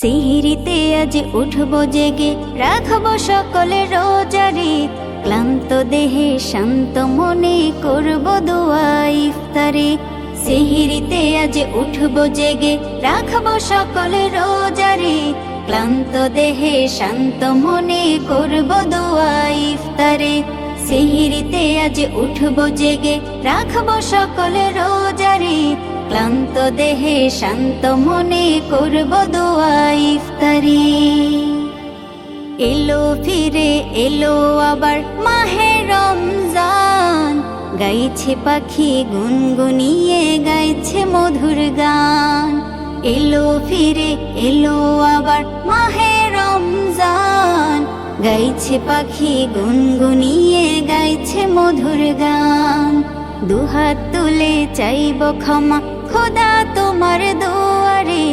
সিহিরিতে আজ উঠব জেগে, রাখব সকলে রোজারে। ক্লান্ত দেহে শান্ত মনে করব দোয়া ইফতারে। সিহিরিতে আজ উঠব জেগে, রাখব সকলে রোজারে। ক্লান্ত দেহে শান্ত মনে করব দোয়া ইফতারে। সিহিরিতে আজ উঠব জেগে, রাখব সকলে রোজারে। ক্লান্ত দেহে শান্ত মনে করব দোয়া ইফতারি। এলো ফিরে এলো আবার মাহে রমজান, গাইছে পাখি গুনগুনিয়ে গাইছে মধুর গান। এলো ফিরে এলো আবার মাহে রমজান, গাইছে পাখি গুনগুনিয়ে গাইছে মধুর গান। দুহাত তুলে চাইব ক্ষমা খোদা তোমার দুয়ারে।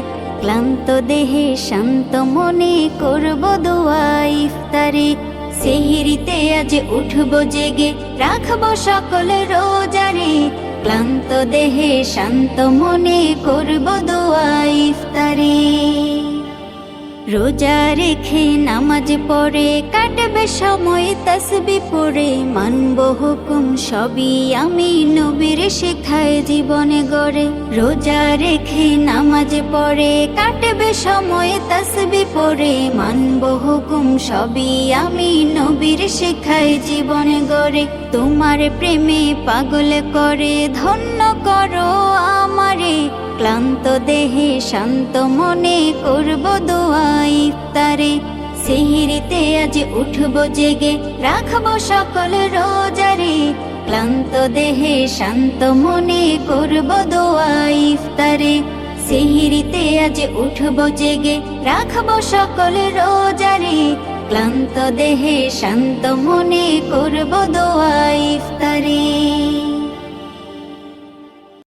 ক্লান্ত দেহে শান্ত মনে করব দোয়া ইফতারে। সিহিরিতে আজ উঠব জেগে, রাখব সকলে রোজারে। ক্লান্ত দেহে শান্ত মনে করব দোয়া ইফতারে। রোজা রেখে নামাজ পড়ে কাটবে সময় তাসবিহ পড়ে। মানব হুকুম সবই আমি নবীর শেখায় জীবনে গড়ে। রোজা রেখে নামাজ পড়ে কাটবে সময় তাসবিহ পড়ে। মানব হুকুম সবই আমি নবীর শেখায় জীবনে গড়ে। তোমার প্রেমে পাগল করে ধন্য করো আমারে। ক্লান্ত দেহে শান্ত মনে করব দোয়া ইফতারে। সিহিরিতে আজ উঠব জেগে, রাখব সকলে রোজারে। ক্লান্ত দেহে শান্ত মনে করব দোয়া ইফতারে। সিহিরিতে আজ উঠব জেগে, রাখব সকলে রোজারে। ক্লান্ত দেহে শান্ত মনে করব দোয়া ইফতারে।